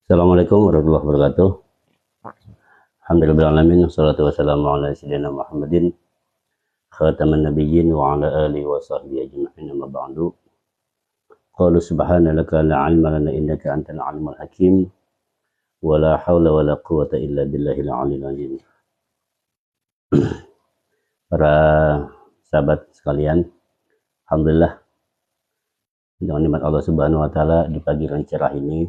Assalamualaikum warahmatullahi wabarakatuh. Alhamdulillahirrahmanirrahim. Wassalatu wassalamu ala sayyidina Muhammadin khataman nabiyyin wa ala alihi wa sahbihi ajma'in, amma ba'du. Qalu subhanaka la ilma lana innaka antal alimul hakim wa la hawla wa la quwwata illa billahil aliyil azim. Para sahabat sekalian, alhamdulillah dengan nikmat Allah Subhanahu wa taala di pagi yang cerah ini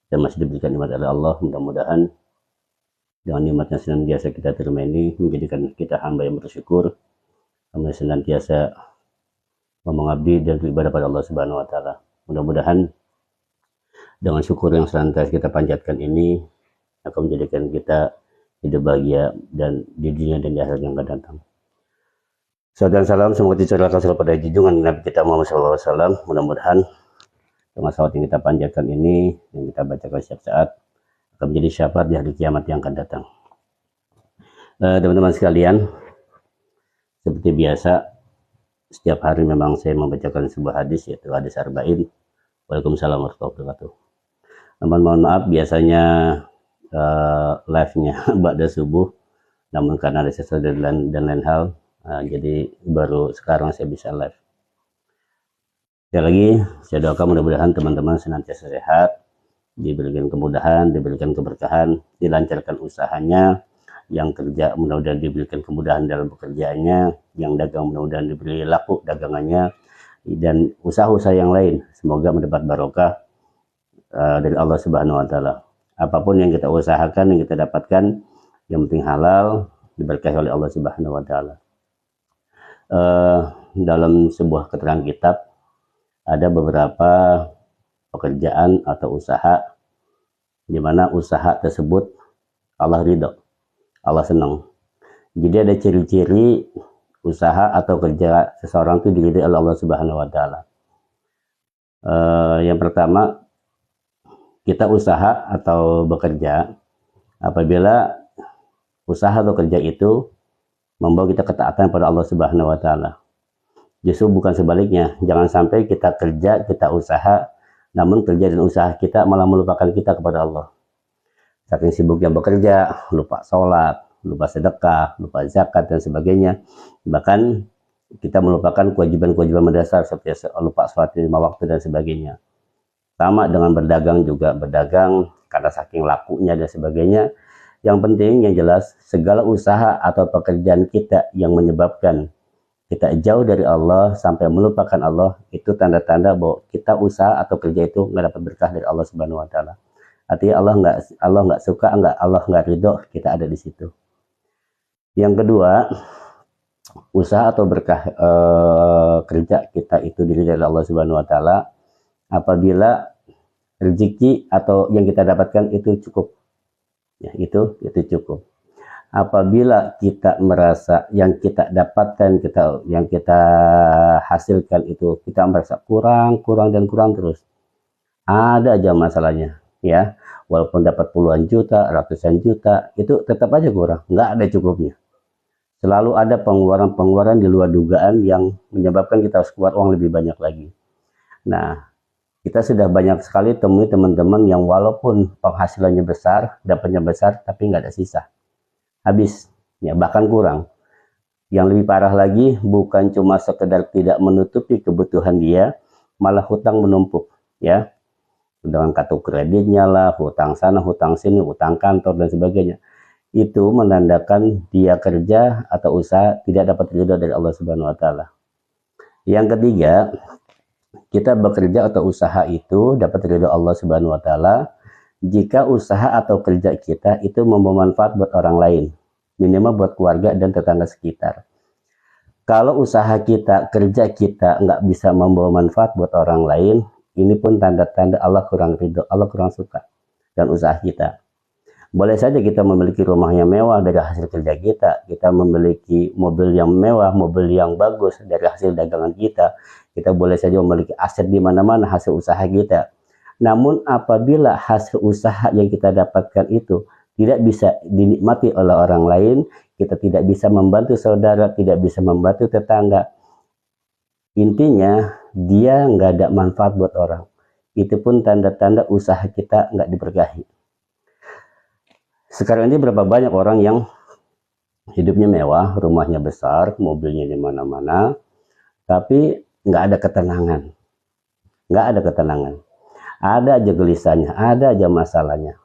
dan masih diberikan nikmat oleh Allah. Mudah-mudahan dengan nikmatnya senantiasa kita terima ini menjadikan kita hamba yang bersyukur, hamba yang senantiasa mengabdi dan beribadah pada Allah Subhanahu wa taala. Mudah-mudahan dengan syukur yang senantiasa kita panjatkan ini akan menjadikan kita hidup bahagia dan di dunia dan di akhirat yang akan datang. Salam dan salam semoga dicurahkan selalu pada junjungan Nabi kita Muhammad SAW. Mudah-mudahan dengan salawat yang kita panjatkan ini, yang kita bacakan setiap saat, akan menjadi syafaat di hari kiamat yang akan datang. Teman-teman sekalian, seperti biasa, setiap hari memang saya membacakan sebuah hadis, yaitu hadis arba'in. Waalaikumsalam warahmatullahi wabarakatuh. Namun mohon maaf, biasanya live-nya ba'da subuh, namun karena ada sesuatu dan lain hal, jadi baru sekarang saya bisa live. Sekali lagi, saya doakan mudah-mudahan teman-teman senantiasa sehat, diberikan kemudahan, diberikan keberkahan, dilancarkan usahanya, yang kerja mudah-mudahan diberikan kemudahan dalam pekerjaannya, yang dagang mudah-mudahan diberi laku dagangannya, dan usaha-usaha yang lain semoga mendapat barokah dari Allah Subhanahu wa taala. Apapun yang kita usahakan, yang kita dapatkan, yang penting halal, diberkahi oleh Allah Subhanahu wa taala. Dalam sebuah keterangan kitab ada beberapa pekerjaan atau usaha di mana usaha tersebut Allah ridho, Allah senang. Jadi ada ciri-ciri usaha atau kerja seseorang itu diridhoi oleh Allah Subhanahu wa taala. Yang pertama, kita usaha atau bekerja apabila usaha atau kerja itu membawa kita ketaatan pada Allah Subhanahu wa taala. Justru bukan sebaliknya, jangan sampai kita kerja, kita usaha, namun kerja dan usaha kita malah melupakan kita kepada Allah. Saking sibuknya bekerja, lupa sholat, lupa sedekah, lupa zakat dan sebagainya. Bahkan kita melupakan kewajiban-kewajiban mendasar seperti lupa sholat 5 waktu dan sebagainya. Sama dengan berdagang juga, berdagang karena saking lakunya dan sebagainya. Yang penting, yang jelas, segala usaha atau pekerjaan kita yang menyebabkan kita jauh dari Allah sampai melupakan Allah, itu tanda-tanda bahwa kita usaha atau kerja itu nggak dapat berkah dari Allah Subhanahu wa taala. Artinya Allah nggak suka, Allah nggak ridho kita ada di situ. Yang kedua, usaha atau berkah kerja kita itu diri dari Allah Subhanahu wa taala apabila rezeki atau yang kita dapatkan itu cukup. Ya, itu cukup. Apabila kita merasa yang kita dapatkan, yang kita hasilkan itu kita merasa kurang terus, ada aja masalahnya, ya. Walaupun dapat puluhan juta, ratusan juta, itu tetap aja kurang, nggak ada cukupnya. Selalu ada pengeluaran di luar dugaan yang menyebabkan kita harus keluar uang lebih banyak lagi. Nah, kita sudah banyak sekali temui teman-teman yang walaupun penghasilannya besar, dapatnya besar, tapi nggak ada sisa. Habis, ya bahkan kurang. Yang lebih parah lagi, bukan cuma sekedar tidak menutupi kebutuhan dia, malah hutang menumpuk, ya. Dengan kartu kreditnya lah, hutang sana, hutang sini, hutang kantor dan sebagainya. Itu menandakan dia kerja atau usaha tidak dapat ridho dari Allah Subhanahu wa taala. Yang ketiga, kita bekerja atau usaha itu dapat ridho Allah Subhanahu wa taala jika usaha atau kerja kita itu membawa manfaat buat orang lain, minimal buat keluarga dan tetangga sekitar. Kalau usaha kita, kerja kita nggak bisa membawa manfaat buat orang lain, ini pun tanda-tanda Allah kurang ridho, Allah kurang suka dan usaha kita. Boleh saja kita memiliki rumah yang mewah dari hasil kerja kita memiliki mobil yang mewah, mobil yang bagus dari hasil dagangan kita boleh saja memiliki aset di mana-mana hasil usaha kita. Namun apabila hasil usaha yang kita dapatkan itu tidak bisa dinikmati oleh orang lain, kita tidak bisa membantu saudara, tidak bisa membantu tetangga, intinya dia nggak ada manfaat buat orang. itu pun tanda-tanda usaha kita nggak diberkahi. Sekarang ini berapa banyak orang yang hidupnya mewah, rumahnya besar, mobilnya di mana-mana, tapi nggak ada ketenangan. Nggak ada ketenangan. Ada aja gelisahnya, ada aja masalahnya.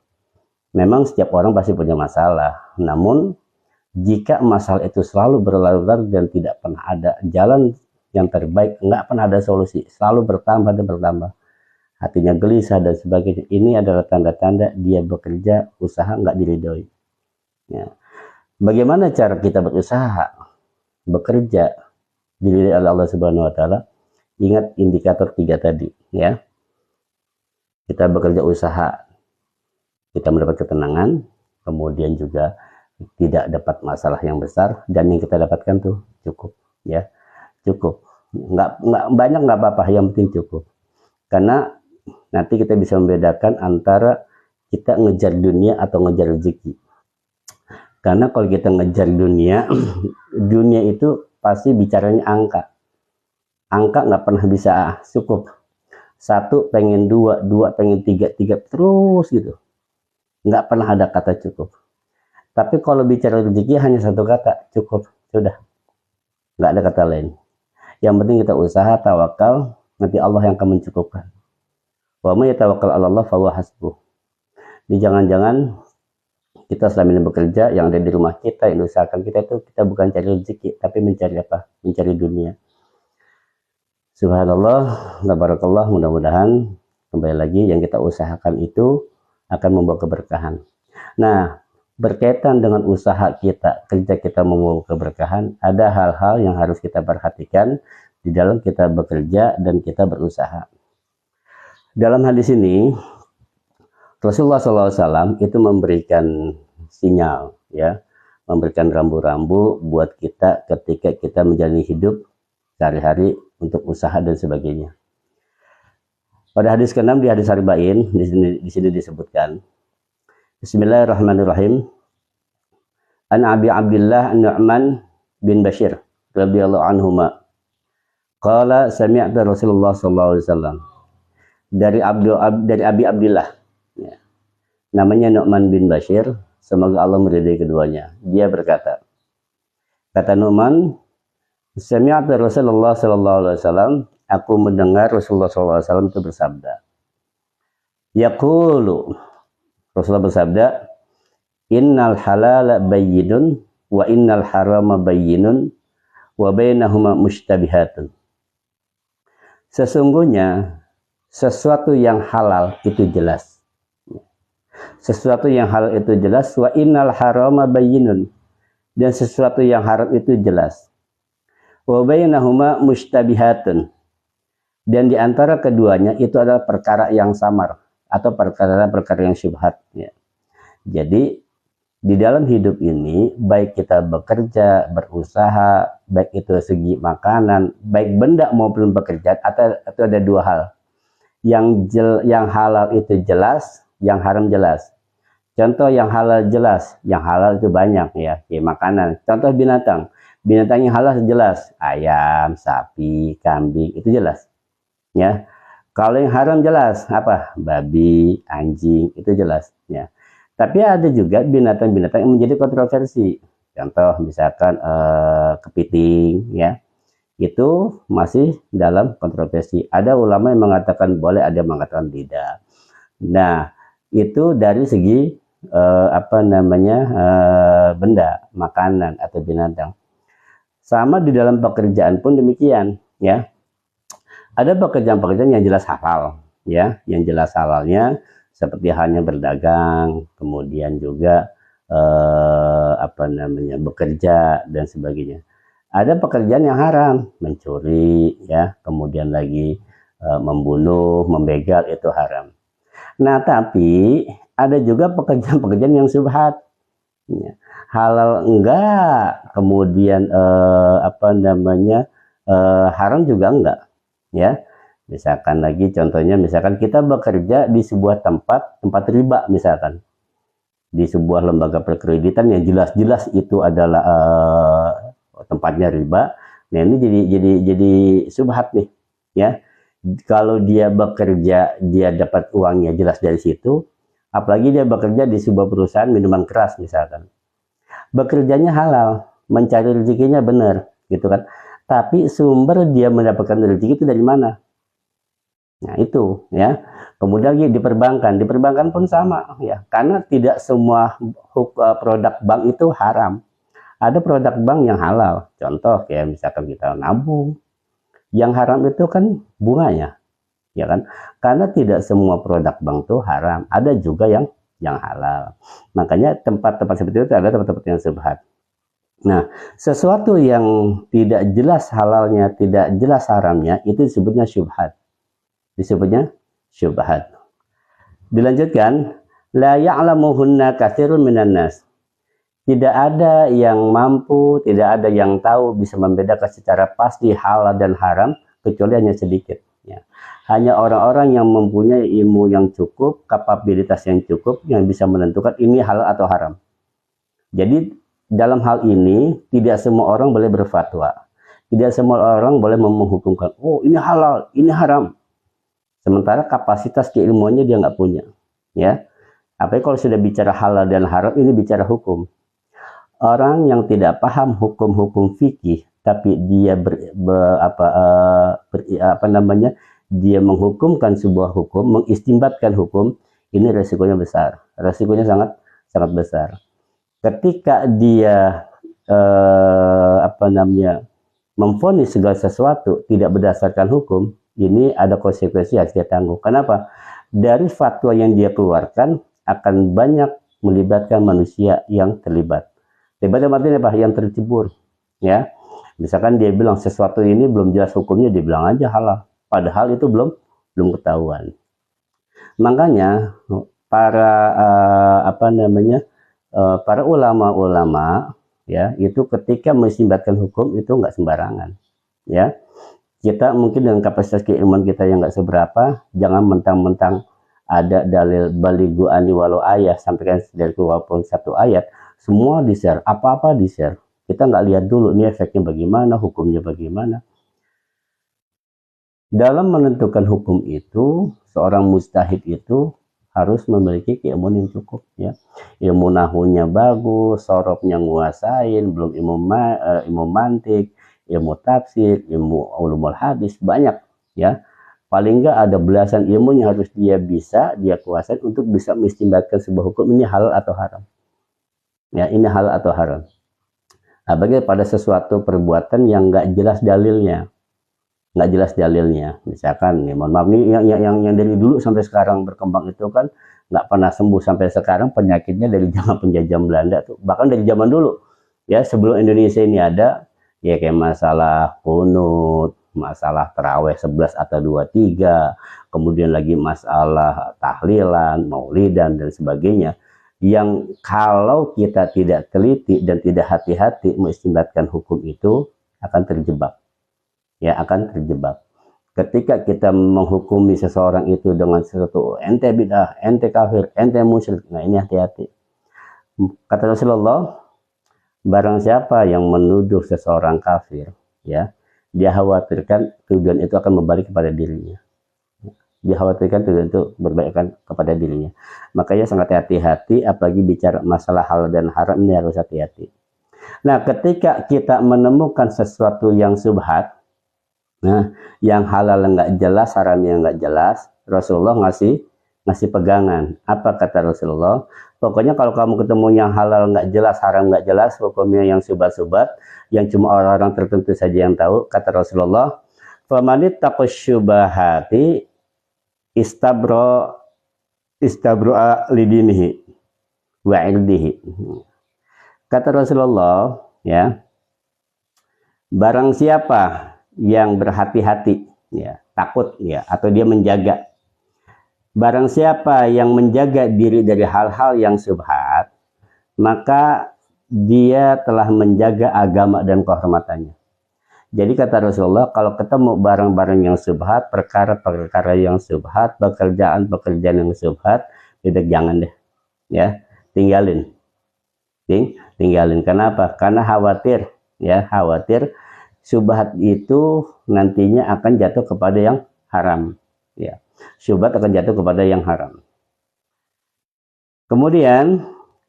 Memang setiap orang pasti punya masalah. Namun, jika masalah itu selalu berlarut-larut dan tidak pernah ada jalan yang terbaik, nggak pernah ada solusi, selalu bertambah dan bertambah, hatinya gelisah dan sebagainya, ini adalah tanda-tanda dia bekerja, usaha nggak diridhoi. Ya. Bagaimana cara kita berusaha, bekerja, diridhoi oleh Allah Subhanahu Wa Taala? Ingat indikator 3 tadi, ya. Kita bekerja usaha, kita mendapat ketenangan, kemudian juga tidak dapat masalah yang besar, dan yang kita dapatkan tuh cukup, ya, cukup. Nggak banyak nggak apa-apa, yang penting cukup. Karena nanti kita bisa membedakan antara kita ngejar dunia atau ngejar rezeki. Karena kalau kita ngejar dunia, dunia itu pasti bicaranya angka. Angka nggak pernah bisa cukup. 1 pengen 2, 2 pengen 3, 3 terus gitu. Nggak pernah ada kata cukup. Tapi kalau bicara rezeki hanya 1 kata, cukup, sudah. Nggak ada kata lain. Yang penting kita usaha, tawakal, nanti Allah yang akan mencukupkan. Wa may yatawakkal 'ala Allah fa huwa hasbuh. Jadi jangan-jangan kita selama ini bekerja, yang ada di rumah kita, yang usahakan kita itu, kita bukan cari rezeki, tapi mencari apa? Mencari dunia. Subhanallah, tabarakallah, mudah-mudahan kembali lagi yang kita usahakan itu akan membawa keberkahan. Nah, berkaitan dengan usaha kita, kerja kita membawa keberkahan, ada hal-hal yang harus kita perhatikan di dalam kita bekerja dan kita berusaha. Dalam hadis ini, Rasulullah SAW itu memberikan sinyal, ya, memberikan rambu-rambu buat kita ketika kita menjalani hidup sehari-hari untuk usaha dan sebagainya. Pada hadis ke-6 di hadis Arba'in, di sini disebutkan, Bismillahirrahmanirrahim. An Abi Abdullah Nu'man bin Bashir radhiyallahu anhuma qala sami'tu Rasulullah sallallahu alaihi wasallam. Dari Abi Abdullah, ya, namanya Nu'man bin Bashir, semoga Allah meridai keduanya. Dia berkata, kata Nu'man, sami'tu Rasulullah sallallahu alaihi wasallam, aku mendengar Rasulullah sallallahu alaihi wasallam itu bersabda. Yaqulu, Rasulullah bersabda, innal halala bayyinun wa innal harama bayyinun wa bainahuma mushtabihatun. Sesungguhnya sesuatu yang halal itu jelas. Sesuatu yang halal itu jelas, wa innal harama bayyinun, dan sesuatu yang haram itu jelas. Wa bainahuma mushtabihatun, dan di antara keduanya itu adalah perkara yang samar atau perkara-perkara yang syubhat, ya. Jadi di dalam hidup ini, baik kita bekerja, berusaha, baik itu segi makanan, baik benda maupun pekerjaan, atau ada 2 hal. Yang halal itu jelas, yang haram jelas. Contoh yang halal jelas, yang halal itu banyak, ya, kayak makanan. Contoh binatang yang halal jelas, ayam, sapi, kambing, itu jelas, ya. Kalau yang haram jelas apa? Babi, anjing, itu jelas, ya. Tapi ada juga binatang-binatang yang menjadi kontroversi. Contoh misalkan kepiting, ya, itu masih dalam kontroversi. Ada ulama yang mengatakan boleh, ada yang mengatakan tidak. Nah, itu dari segi benda, makanan atau binatang. Sama di dalam pekerjaan pun demikian, ya. Ada pekerjaan-pekerjaan yang jelas halal, ya, yang jelas halalnya seperti halnya berdagang, kemudian juga bekerja dan sebagainya. Ada pekerjaan yang haram, mencuri, ya, kemudian lagi membunuh, membegal, itu haram. Nah, tapi ada juga pekerjaan-pekerjaan yang syubhat, ya. Halal enggak, kemudian haram juga enggak, ya. Misalkan lagi contohnya, misalkan kita bekerja di sebuah tempat riba, misalkan di sebuah lembaga perkreditan yang jelas-jelas itu adalah tempatnya riba. Nah, ini jadi syubhat nih, ya. Kalau dia bekerja, dia dapat uangnya jelas dari situ. Apalagi dia bekerja di sebuah perusahaan minuman keras misalkan. Bekerjanya halal, mencari rezekinya benar, gitu kan. Tapi sumber dia mendapatkan rezeki itu dari mana? Nah itu ya. Kemudian di perbankan pun sama ya. Karena tidak semua produk bank itu haram. Ada produk bank yang halal. Contoh kayak misalkan kita nabung. Yang haram itu kan bunganya, ya kan? Karena tidak semua produk bank itu haram. Ada juga yang halal. Makanya tempat-tempat seperti itu ada tempat-tempat yang subhat. Nah, sesuatu yang tidak jelas halalnya, tidak jelas haramnya, itu disebutnya syubhat. Disebutnya syubhat. Dilanjutkan, la ya'lamuhunna katsirun minan nas. Tidak ada yang mampu, tidak ada yang tahu bisa membedakan secara pasti halal dan haram, kecuali hanya sedikit. Ya. Hanya orang-orang yang mempunyai ilmu yang cukup, kapabilitas yang cukup, yang bisa menentukan ini halal atau haram. Jadi dalam hal ini, tidak semua orang boleh berfatwa. Tidak semua orang boleh menghukumkan, oh ini halal, ini haram. Sementara kapasitas keilmuannya dia nggak punya. Ya. Apalagi kalau sudah bicara halal dan haram, ini bicara hukum. Orang yang tidak paham hukum-hukum fikih, tapi dia dia menghukumkan sebuah hukum, mengistimbatkan hukum, ini resikonya besar. Resikonya sangat besar. Ketika dia memvonis segala sesuatu tidak berdasarkan hukum, ini ada konsekuensi yang dia tanggung. Kenapa? Dari fatwa yang dia keluarkan akan banyak melibatkan manusia yang terlibat. Terlibat artinya apa? Yang tercebur, ya. Misalkan dia bilang sesuatu ini belum jelas hukumnya, dia bilang aja halal, padahal itu belum ketahuan. Makanya para para ulama-ulama ya, itu ketika mengistimbatkan hukum itu nggak sembarangan, ya. Kita mungkin dengan kapasitas keilmuan kita yang nggak seberapa, jangan mentang-mentang ada dalil balighu ani walau ayat, sampaikan dari walaupun satu ayat, semua di-share, apa-apa di-share. Kita nggak lihat dulu ini efeknya bagaimana, hukumnya bagaimana. Dalam menentukan hukum itu, seorang mujtahid itu harus memiliki keilmuan yang cukup, ya. Ilmu nahwunya bagus, sorofnya nguasain, belum ilmu mantik, ilmu tafsir, ilmu ulumul hadis, banyak, ya. Paling enggak ada belasan ilmu yang harus dia kuasai untuk bisa mengistimbatkan sebuah hukum ini halal atau haram. Ya, ini halal atau haram. Apalagi pada sesuatu perbuatan yang enggak jelas dalilnya. Enggak jelas dalilnya. Misalkan nih, mohon maaf nih yang dari dulu sampai sekarang berkembang itu kan enggak pernah sembuh sampai sekarang, penyakitnya dari zaman penjajah Belanda tuh. Bahkan dari zaman dulu. Ya, sebelum Indonesia ini ada, ya kayak masalah kunut, masalah tarawih 11 atau 23, kemudian lagi masalah tahlilan, maulidan dan sebagainya, yang kalau kita tidak teliti dan tidak hati-hati mengistimbatkan hukum itu akan terjebak, ya, akan terjebak. Ketika kita menghukumi seseorang itu dengan sesuatu ente bidah, ente kafir, ente musyrik, nah ini hati-hati. Kata Rasulullah, barang siapa yang menuduh seseorang kafir, ya, dia khawatirkan tujuan itu akan berbalik kepada dirinya. Dia khawatirkan tujuan itu berbalik kepada dirinya. Makanya sangat hati-hati, apalagi bicara masalah halal dan haram, ini harus hati-hati. Nah, ketika kita menemukan sesuatu yang subhat, nah, yang halal nggak jelas, haram yang nggak jelas, Rasulullah ngasih pegangan. Apa kata Rasulullah? Pokoknya kalau kamu ketemu yang halal nggak jelas, haram nggak jelas, hukumnya yang subhat-subhat, yang cuma orang-orang tertentu saja yang tahu, kata Rasulullah, famanit taqasyubahati istabra lidinihi wa irdihi. Kata Rasulullah, ya, barang siapa yang berhati-hati, ya, takut, ya, atau dia menjaga, barang siapa yang menjaga diri dari hal-hal yang subhat, maka dia telah menjaga agama dan kehormatannya. Jadi kata Rasulullah, kalau ketemu barang-barang yang subhat, perkara-perkara yang subhat, pekerjaan-pekerjaan yang subhat, jangan deh, ya, tinggalin. Tinggalin. Kenapa? Karena khawatir, ya, khawatir subhat itu nantinya akan jatuh kepada yang haram. Ya, syubhat akan jatuh kepada yang haram. Kemudian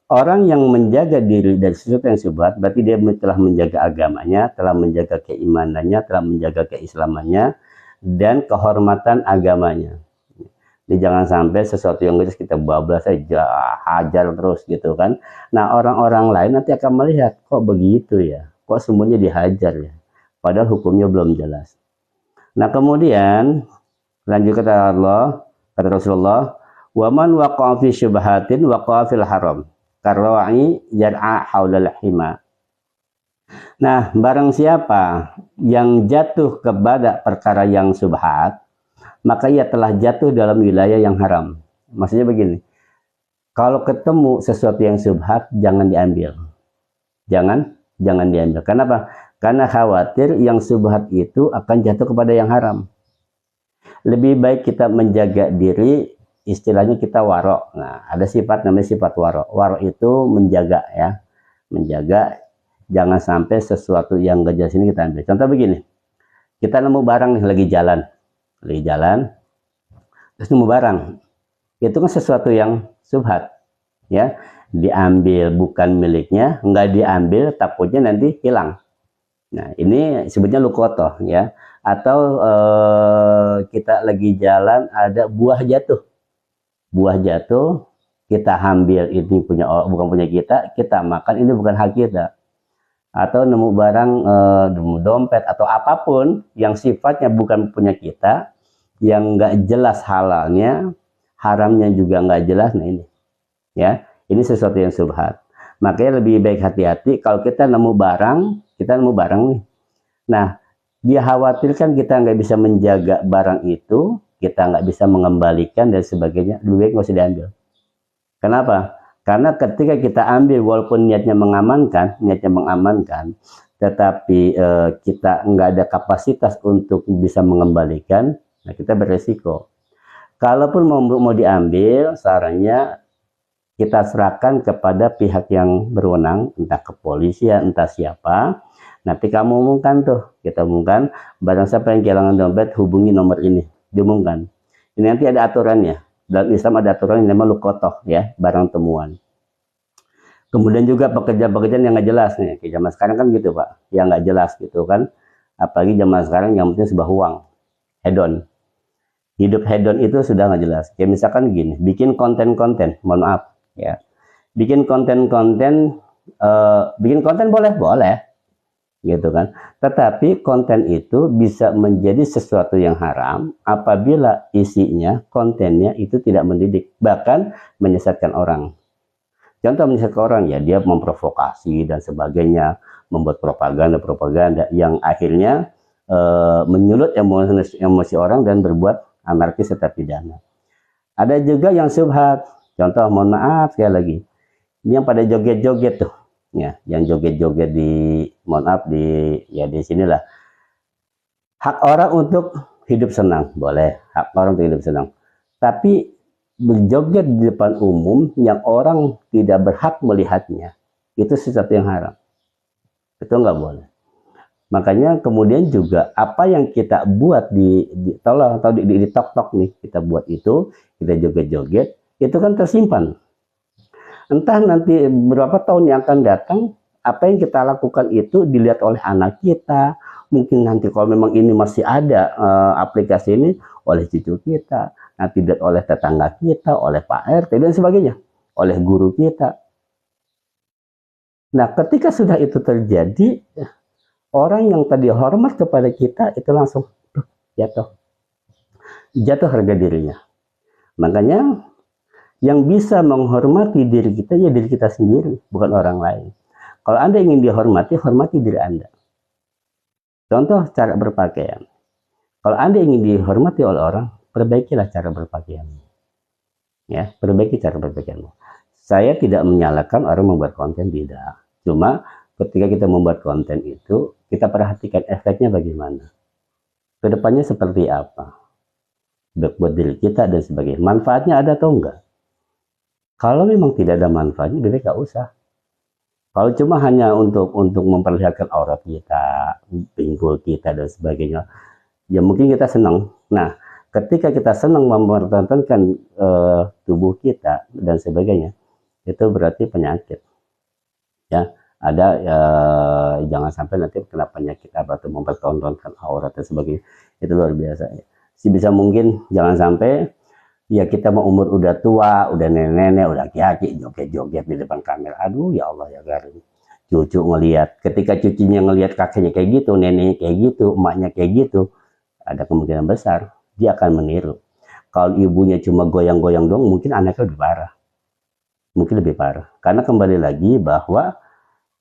orang yang menjaga diri dari sesuatu yang syubhat, berarti dia telah menjaga agamanya, telah menjaga keimanannya, telah menjaga keislamannya, dan kehormatan agamanya. Jadi jangan sampai sesuatu yang kita bablas saja, hajar terus gitu kan. Nah orang-orang lain nanti akan melihat, kok begitu ya, kok semuanya dihajar ya, padahal hukumnya belum jelas. Nah kemudian lanjut kata Allah, kata Rasulullah, waman waqa'a fi syubhatin waqa'a fil haram karra'i yar'a haulal hima. Nah barang siapa yang jatuh kepada perkara yang syubhat, maka ia telah jatuh dalam wilayah yang haram. Maksudnya begini, kalau ketemu sesuatu yang syubhat, jangan diambil. Jangan diambil. Kenapa? Karena khawatir yang syubhat itu akan jatuh kepada yang haram. Lebih baik kita menjaga diri, istilahnya kita warok. Nah, ada sifat namanya sifat warok. Warok itu menjaga ya. Menjaga, jangan sampai sesuatu yang gak jelas ini kita ambil. Contoh begini, kita nemu barang nih, lagi jalan, terus nemu barang, itu kan sesuatu yang syubhat, ya, diambil bukan miliknya, nggak diambil takutnya nanti hilang. Nah ini sebutnya lukotoh ya, atau kita lagi jalan ada buah jatuh, kita ambil, ini bukan punya kita makan, ini bukan hak kita. Atau nemu barang, nemu dompet atau apapun yang sifatnya bukan punya kita, yang nggak jelas halalnya, haramnya juga nggak jelas. Nah ini ya, ini sesuatu yang syubhat. Makanya lebih baik hati-hati kalau kita nemu barang nih, nah dia khawatirkan kita nggak bisa menjaga barang itu, kita nggak bisa mengembalikan dan sebagainya, lebih baik nggak usah diambil. Kenapa? Karena ketika kita ambil walaupun niatnya mengamankan, tetapi kita nggak ada kapasitas untuk bisa mengembalikan, nah kita beresiko. Kalaupun mau diambil, sarannya kita serahkan kepada pihak yang berwenang, entah kepolisian, entah siapa. Nanti kamu umumkan kita umumkan, barang siapa yang kehilangan dompet, hubungi nomor ini, diumumkan. Ini nanti ada aturannya. Dalam Islam ada aturan yang namanya lukotoh ya, barang temuan. Kemudian juga pekerjaan-pekerjaan yang nggak jelas nih, kayak zaman sekarang kan gitu Pak, yang nggak jelas gitu kan. Apalagi zaman sekarang yang penting sebuah uang, hedon. Hidup hedon itu sudah nggak jelas. Kayak misalkan gini, bikin konten-konten, mohon maaf ya, bikin konten boleh, gitu kan. Tetapi konten itu bisa menjadi sesuatu yang haram apabila isinya, kontennya itu tidak mendidik, bahkan menyesatkan orang. Contoh menyesatkan orang ya, dia memprovokasi dan sebagainya, membuat propaganda yang akhirnya menyulut emosi orang dan berbuat anarkis serta pidana. Ada juga yang syubhat. Contoh, mohon maaf sekali lagi, ini yang pada joget-joget tuh, ya, yang joget-joget di sinilah. Hak orang untuk hidup senang, boleh, hak orang untuk hidup senang. Tapi berjoget di depan umum yang orang tidak berhak melihatnya, itu sesuatu yang haram. Itu nggak boleh. Makanya kemudian juga apa yang kita buat di tok-tok nih, kita buat itu, kita joget-joget, itu kan tersimpan. Entah nanti berapa tahun yang akan datang, apa yang kita lakukan itu dilihat oleh anak kita, mungkin nanti kalau memang ini masih ada aplikasi ini, oleh cucu kita, nanti dilihat oleh tetangga kita, oleh Pak RT dan sebagainya, oleh guru kita. Nah ketika sudah itu terjadi, orang yang tadi hormat kepada kita itu langsung jatuh harga dirinya. Makanya yang bisa menghormati diri kita ya diri kita sendiri, bukan orang lain. Kalau Anda ingin dihormati, hormati diri Anda. Contoh cara berpakaian. Kalau Anda ingin dihormati oleh orang, perbaikilah cara berpakaian. Ya, perbaiki cara berpakaianmu. Saya tidak menyalahkan orang membuat konten, tidak. Cuma ketika kita membuat konten itu, kita perhatikan efeknya bagaimana. Kedepannya seperti apa. Buat diri kita dan sebagainya. Manfaatnya ada atau enggak? Kalau memang tidak ada manfaatnya, lebih baik gak usah. Kalau cuma hanya untuk memperlihatkan aurat kita, pinggul kita dan sebagainya, ya mungkin kita senang. Nah, ketika kita senang mempertontonkan tubuh kita dan sebagainya, itu berarti penyakit. Ya, ada jangan sampai nanti kena penyakit apa tuh mempertontonkan aurat dan sebagainya. Itu luar biasa. Sebisa mungkin jangan sampai ya kita mau umur udah tua, udah nenek-nenek, udah aki-aki, joget-joget di depan kamera. Aduh ya Allah ya garing. Cucu ngelihat, ketika cucunya ngelihat kakeknya kayak gitu, neneknya kayak gitu, emaknya kayak gitu, ada kemungkinan besar dia akan meniru. Kalau ibunya cuma goyang-goyang dong, mungkin anaknya lebih parah. Mungkin lebih parah. Karena kembali lagi bahwa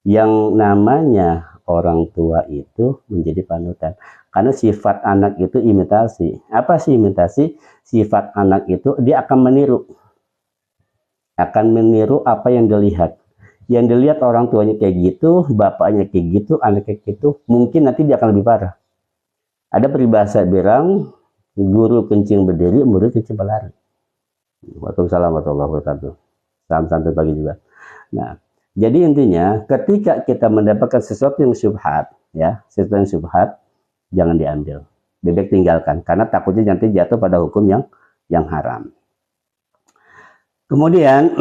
yang namanya orang tua itu menjadi panutan. Karena sifat anak itu imitasi. Apa sih imitasi? Sifat anak itu dia akan meniru. Akan meniru apa yang dilihat. Yang dilihat orang tuanya kayak gitu, bapaknya kayak gitu, anaknya kayak gitu, mungkin nanti dia akan lebih parah. Ada peribahasa bilang, guru kencing berdiri, murid kencing berlari. Waalaikumsalam warahmatullahi wabarakatuh. Salam santai pagi juga. Nah, jadi intinya ketika kita mendapatkan sesuatu yang syubhat, ya, sesuatu yang syubhat, jangan diambil. Bebek tinggalkan, karena takutnya nanti jatuh pada hukum yang haram. Kemudian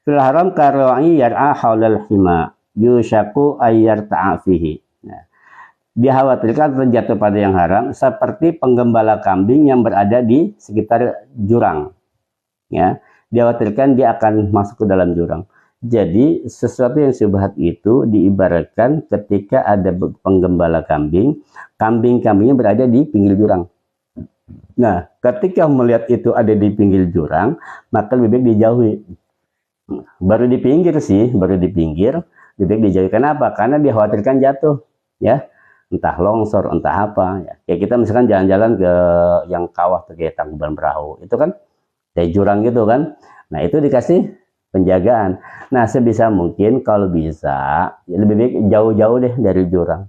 fil haram karwa'i yar'a haulal hima yushaku ayyar ta'afihi. Nah, dikhawatirkan terjatuh pada yang haram seperti penggembala kambing yang berada di sekitar jurang. Ya, dikhawatirkan dia akan masuk ke dalam jurang. Jadi sesuatu yang syubhat itu diibaratkan ketika ada penggembala kambing, kambing-kambingnya berada di pinggir jurang. Nah, ketika melihat itu ada di pinggir jurang, maka lebih baik dijauhi. Baru di pinggir sih, baru di pinggir, lebih baik dijauhi. Kenapa? Karena dikhawatirkan jatuh, ya, entah longsor, entah apa. Ya, kayak kita misalkan jalan-jalan ke yang kawah, kayak Tangkuban Perahu, itu kan kayak jurang gitu kan. Nah, itu dikasih penjagaan. Nah, sebisa mungkin kalau bisa, ya lebih baik jauh-jauh deh dari jurang.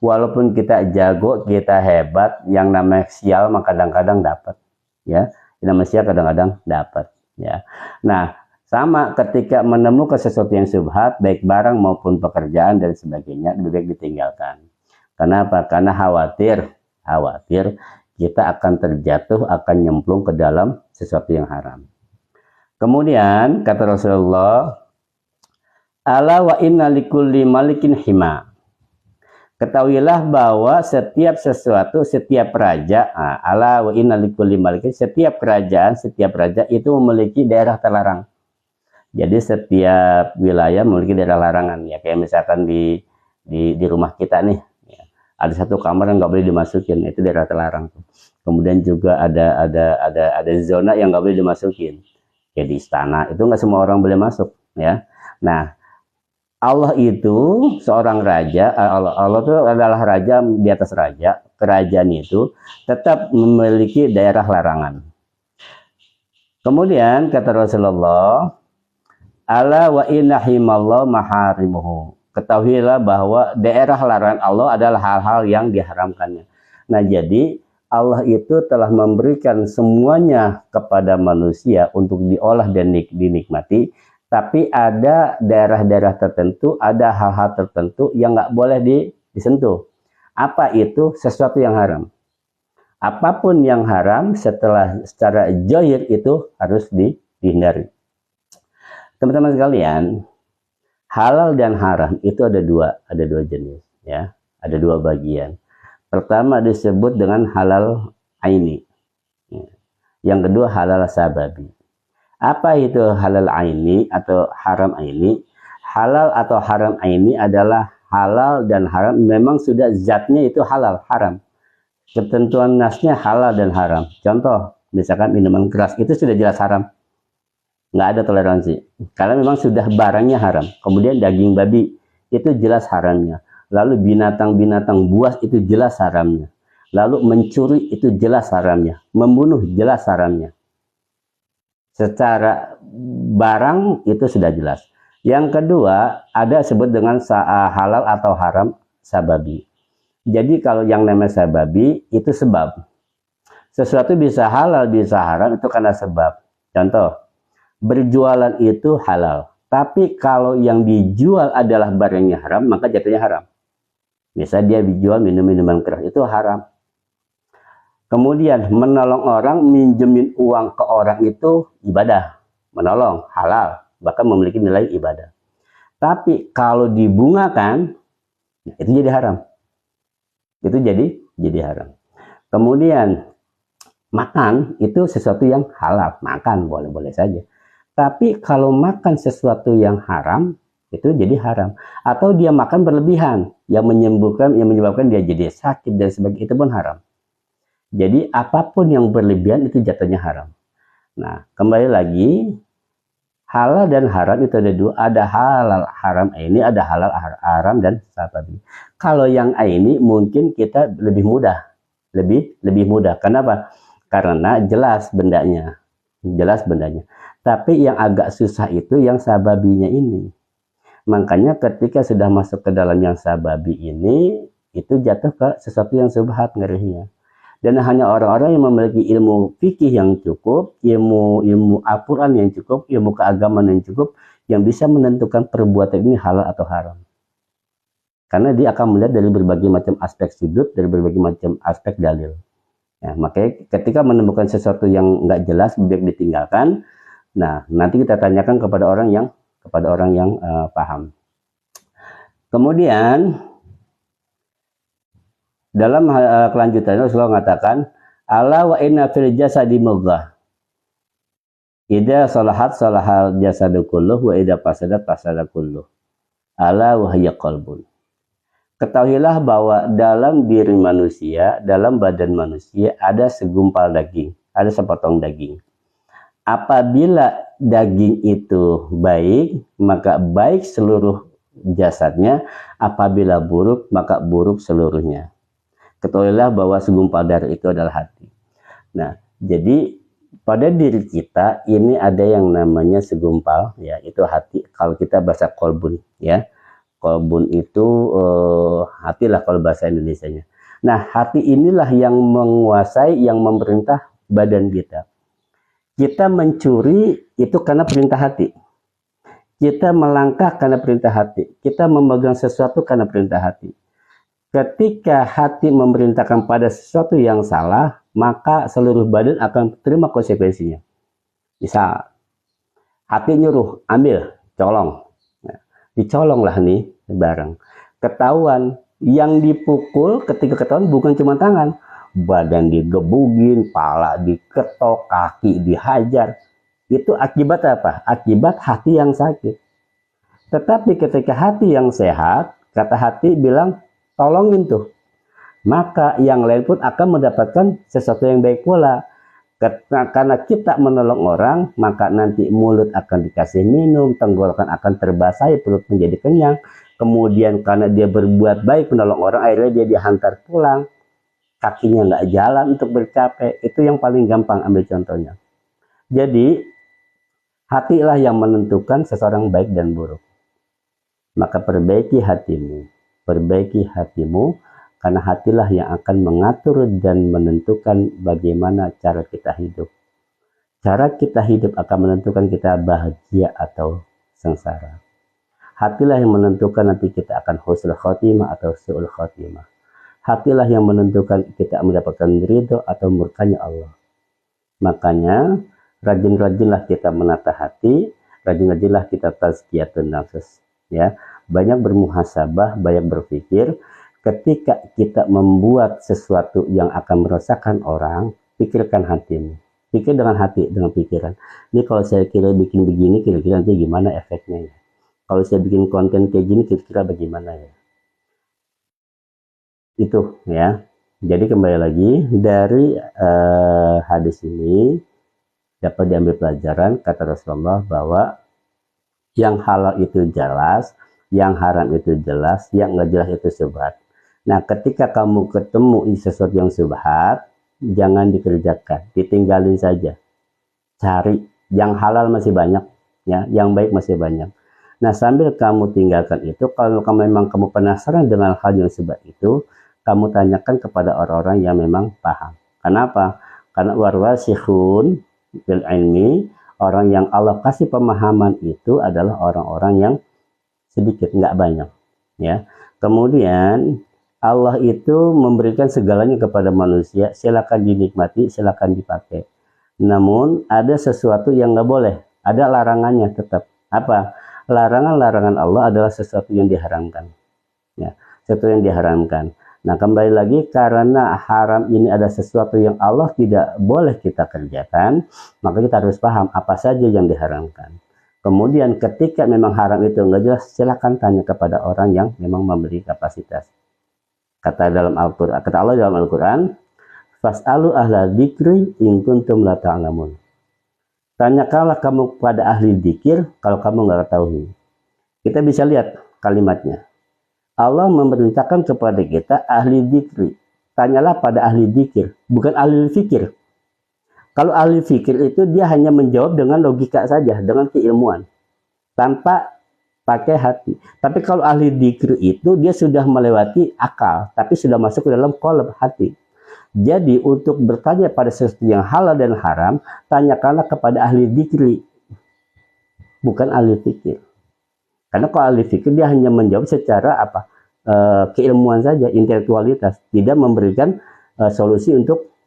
Walaupun kita jago, kita hebat, yang namanya sial mah kadang-kadang dapat, ya. Yang namanya sial kadang-kadang dapat, ya. Nah, sama ketika menemukan sesuatu yang syubhat, baik barang maupun pekerjaan dan sebagainya, lebih baik ditinggalkan. Kenapa? Karena khawatir kita akan terjatuh, akan nyemplung ke dalam sesuatu yang haram. Kemudian kata Rasulullah, ala wa inna likulli malikin hima. Ketahuilah bahwa setiap sesuatu, setiap raja, ala wa inna likulli malikin, setiap kerajaan, setiap raja itu memiliki daerah terlarang. Jadi setiap wilayah memiliki daerah larangan, ya. Kayak misalkan di rumah kita nih, ya, ada satu kamar yang nggak boleh dimasukin, itu daerah terlarang. Kemudian juga ada zona yang nggak boleh dimasukin. Kayak di istana itu nggak semua orang boleh masuk, ya. Nah, Allah itu seorang raja, Allah itu adalah raja di atas raja. Kerajaan itu tetap memiliki daerah larangan. Kemudian kata Rasulullah, ala wa inna himallahu maharimuhu. Ketahuilah bahwa daerah larangan Allah adalah hal-hal yang diharamkannya. Nah, jadi Allah itu telah memberikan semuanya kepada manusia untuk diolah dan dinikmati. Tapi ada daerah-daerah tertentu, ada hal-hal tertentu yang nggak boleh disentuh. Apa itu? Sesuatu yang haram. Apapun yang haram secara zahir itu harus dihindari. Teman-teman sekalian, halal dan haram itu ada dua jenis, ya, ada dua bagian. Pertama disebut dengan halal aini, yang kedua halal sababi. Apa itu halal aini atau haram aini? Halal atau haram aini adalah halal dan haram memang sudah zatnya itu halal, haram. Ketentuan nasnya halal dan haram. Contoh, misalkan minuman keras itu sudah jelas haram. Nggak ada toleransi. Karena memang sudah barangnya haram. Kemudian daging babi itu jelas haramnya. Lalu binatang-binatang buas itu jelas haramnya. Lalu mencuri itu jelas haramnya. Membunuh jelas haramnya. Secara barang itu sudah jelas. Yang kedua ada sebut dengan halal atau haram sababi. Jadi kalau yang namanya sababi itu sebab. Sesuatu bisa halal bisa haram itu karena sebab. Contoh, berjualan itu halal Tapi kalau yang dijual adalah barangnya haram, maka jatuhnya haram. Misalnya dia dijual minum-minuman keras, itu haram. Kemudian menolong orang, minjemin uang ke orang itu ibadah. Menolong, halal, bahkan memiliki nilai ibadah. Tapi kalau dibungakan, itu jadi haram. Itu jadi haram. Kemudian makan itu sesuatu yang halal, makan boleh-boleh saja. Tapi kalau makan sesuatu yang haram, itu jadi haram. Atau dia makan berlebihan, yang menyebabkan dia jadi sakit dan sebagainya, itu pun haram. Jadi apapun yang berlebihan itu jatuhnya haram. Nah, kembali lagi, halal dan haram itu ada dua. Ada halal haram ini, ada halal haram dan sababi. Kalau yang ini mungkin kita lebih mudah. Lebih mudah. Kenapa? Karena jelas bendanya. Tapi yang agak susah itu yang sababinya ini. Makanya ketika sudah masuk ke dalam yang sababi ini, itu jatuh ke sesuatu yang subhat ngerinya. Dan hanya orang-orang yang memiliki ilmu fikih yang cukup, ilmu Al-Quran yang cukup, ilmu keagamaan yang cukup, yang bisa menentukan perbuatan ini halal atau haram. Karena dia akan melihat dari berbagai macam aspek sudut, dari berbagai macam aspek dalil. Ya, makanya ketika menemukan sesuatu yang nggak jelas, baik ditinggalkan. Nah, nanti kita tanyakan kepada orang yang paham. Kemudian dalam kelanjutannya Rasulullah mengatakan, ala wa inna fil jasadi mudghah. Idza salahat salahal jasadu kulluh wa idza fasadat fasada kulluh. Ala wa hiya qalbun. Ketahuilah bahwa dalam diri manusia, dalam badan manusia ada segumpal daging, ada sepotong daging. Apabila daging itu baik, maka baik seluruh jasadnya. Apabila buruk, maka buruk seluruhnya. Ketahuilah bahwa segumpal darah itu adalah hati. Nah, jadi pada diri kita ini ada yang namanya segumpal, ya, itu hati. Kalau kita bahasa kolbun, ya, kolbun itu hati lah kalau bahasa Indonesianya. Nah, hati inilah yang menguasai, yang memerintah badan kita. Kita mencuri itu karena perintah hati. Kita melangkah karena perintah hati. Kita memegang sesuatu karena perintah hati. Ketika hati memerintahkan pada sesuatu yang salah, maka seluruh badan akan terima konsekuensinya. Misal, hati nyuruh, ambil, colong. Nah, dicolonglah nih barang. Ketahuan, yang dipukul ketika ketahuan bukan cuma tangan. Badan digebugin, pala diketok, kaki dihajar. Itu akibat apa? Akibat hati yang sakit. Tetapi ketika hati yang sehat, kata hati bilang, tolongin tuh. Maka yang lain pun akan mendapatkan sesuatu yang baik pula. Karena kita menolong orang, maka nanti mulut akan dikasih minum, tenggorokan akan terbasahi, perut menjadi kenyang. Kemudian karena dia berbuat baik menolong orang, akhirnya dia dihantar pulang. Kakinya nggak jalan untuk bercapek. Itu yang paling gampang, ambil contohnya. Jadi, hatilah yang menentukan seseorang baik dan buruk. Maka perbaiki hatimu. Perbaiki hatimu, karena hatilah yang akan mengatur dan menentukan bagaimana cara kita hidup. Cara kita hidup akan menentukan kita bahagia atau sengsara. Hatilah yang menentukan nanti kita akan husnul khotimah atau su'ul khotimah. Hatilah yang menentukan kita mendapatkan ridho atau murkanya Allah. Makanya rajin-rajinlah kita menata hati, rajin-rajinlah kita tazkiyatun nafs, ya. Banyak bermuhasabah, banyak berpikir. Ketika kita membuat sesuatu yang akan merusakkan orang, pikirkan hatimu. Pikir dengan hati, dengan pikiran. Ini kalau saya kira bikin begini, kira-kira nanti gimana efeknya ya. Kalau saya bikin konten kayak gini, kira-kira bagaimana ya. Itu ya. Jadi kembali lagi dari hadis ini dapat diambil pelajaran, kata Rasulullah, bahwa yang halal itu jelas, yang haram itu jelas, yang nggak jelas itu subhat. Nah, ketika kamu ketemu sesuatu yang subhat, jangan dikerjakan, ditinggalin saja. Cari yang halal masih banyak, ya, yang baik masih banyak. Nah, sambil kamu tinggalkan itu, kalau memang kamu penasaran dengan hal yang subhat itu, kamu tanyakan kepada orang-orang yang memang paham. Kenapa? Karena warwasikhun bil ilmi, Orang yang Allah kasih pemahaman itu adalah orang-orang yang sedikit, nggak banyak. Ya. Kemudian Allah itu memberikan segalanya kepada manusia, silakan dinikmati, silakan dipakai. Namun ada sesuatu yang nggak boleh, ada larangannya tetap. Apa? Larangan-larangan Allah adalah sesuatu yang diharamkan. Ya, sesuatu yang diharamkan. Nah, kembali lagi, karena haram ini ada sesuatu yang Allah tidak boleh kita kerjakan, maka kita harus paham apa saja yang diharamkan. Kemudian ketika memang haram itu enggak jelas, silakan tanya kepada orang yang memang memberi kapasitas. Kata Allah dalam Al-Qur'an, "Fas'alu ahla dzikri in kuntum la ta'lamun." Tanyakanlah kamu kepada ahli dzikir kalau kamu enggak tahu. Kita bisa lihat kalimatnya. Allah memerintahkan kepada kita ahli dzikri. Tanyalah pada ahli dzikir, bukan ahli fikir. Kalau ahli fikir itu dia hanya menjawab dengan logika saja, dengan keilmuan, tanpa pakai hati. Tapi kalau ahli dzikir itu dia sudah melewati akal, tapi sudah masuk ke dalam qalb hati. Jadi untuk bertanya pada sesuatu yang halal dan haram, tanyakanlah kepada ahli dzikri, bukan ahli fikir. Karena kalau ahli fikir dia hanya menjawab secara keilmuan saja, intelektualitas, tidak memberikan solusi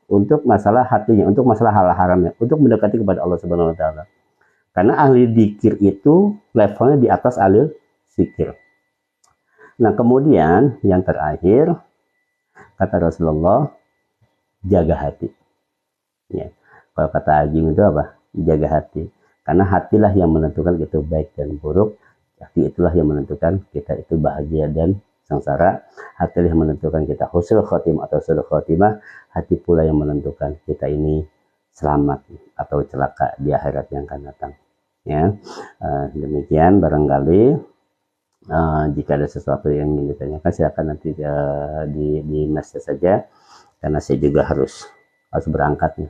untuk masalah hatinya, untuk masalah hal haramnya, untuk mendekati kepada Allah Subhanahu wa taala. Karena ahli dzikir itu levelnya di atas ahli fikir. Nah, kemudian yang terakhir kata Rasulullah, jaga hati. Ya. Kalau kata Ajim itu apa? Jaga hati. Karena hatilah yang menentukan itu baik dan buruk. Hati itulah yang menentukan kita itu bahagia dan sengsara. Hati yang menentukan kita husnul khotimah atau su'ul khotimah. Hati pula yang menentukan kita ini selamat atau celaka di akhirat yang akan datang. Ya, demikian barangkali. Jika ada sesuatu yang ingin ditanyakan, silakan nanti di message saja. Karena saya juga harus berangkat ya.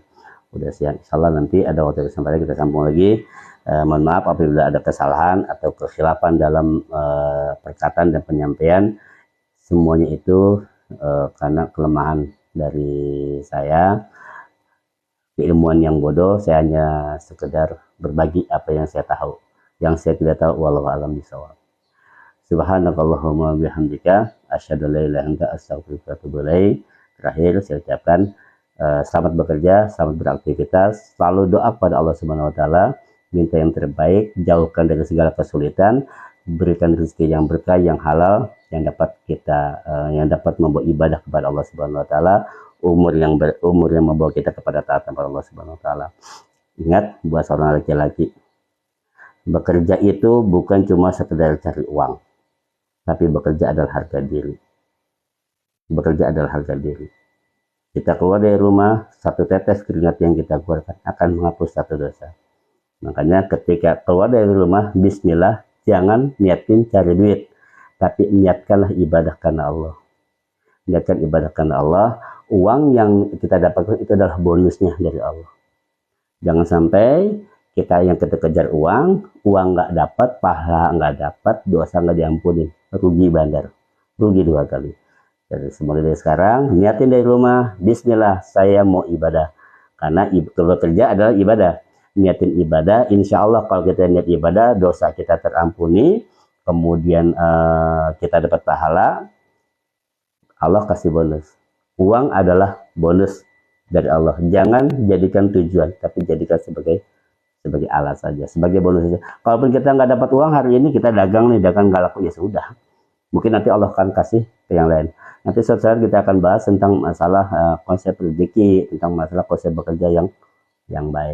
Udah siang. Insyaallah nanti ada waktu kesempatan kita sambung lagi. Mohon maaf apabila ada kesalahan atau kekhilafan dalam perkataan dan penyampaian. Semuanya itu karena kelemahan dari saya, keilmuan yang bodoh. Saya hanya sekedar berbagi apa yang saya tahu. Yang saya tidak tahu, wallahu a'lam bishawab. Subhanakallahumma bihamdika asyhadu an la ilaha illa anta astaghfiruka wa atubu ilaik. Terakhir saya ucapkan selamat bekerja, selamat beraktivitas, selalu doa pada Allah Subhanahu wa taala, minta yang terbaik, jauhkan dari segala kesulitan, berikan rezeki yang berkah, yang halal, yang dapat membawa ibadah kepada Allah Subhanahu wa taala, umur yang membawa kita kepada taat kepada Allah Subhanahu wa taala. Ingat, buat seorang laki-laki, bekerja itu bukan cuma sekedar cari uang, tapi bekerja adalah harga diri. Bekerja adalah harga diri. Kita keluar dari rumah, satu tetes keringat yang kita keluarkan akan menghapus satu dosa. Makanya ketika keluar dari rumah, bismillah, jangan niatin cari duit, tapi niatkanlah ibadah karena Allah. Niatkan ibadah karena Allah. Uang yang kita dapatkan itu adalah bonusnya dari Allah. Jangan sampai kita kejar uang nggak dapat, pahala nggak dapat, dosa nggak diampuni, rugi bandar, rugi dua kali. Jadi semoga dari sekarang niatin dari rumah, bismillah saya mau ibadah, karena bekerja adalah ibadah. Niatin ibadah, insya Allah kalau kita niat ibadah, dosa kita terampuni, kemudian kita dapat pahala, Allah kasih bonus. Uang adalah bonus dari Allah. Jangan jadikan tujuan, tapi jadikan sebagai alat saja, sebagai bonus saja. Kalaupun kita nggak dapat uang hari ini, kita dagang nggak laku, ya sudah. Mungkin nanti Allah akan kasih ke yang lain. Nanti suatu saat kita akan bahas tentang masalah konsep rezeki, tentang masalah konsep bekerja yang baik.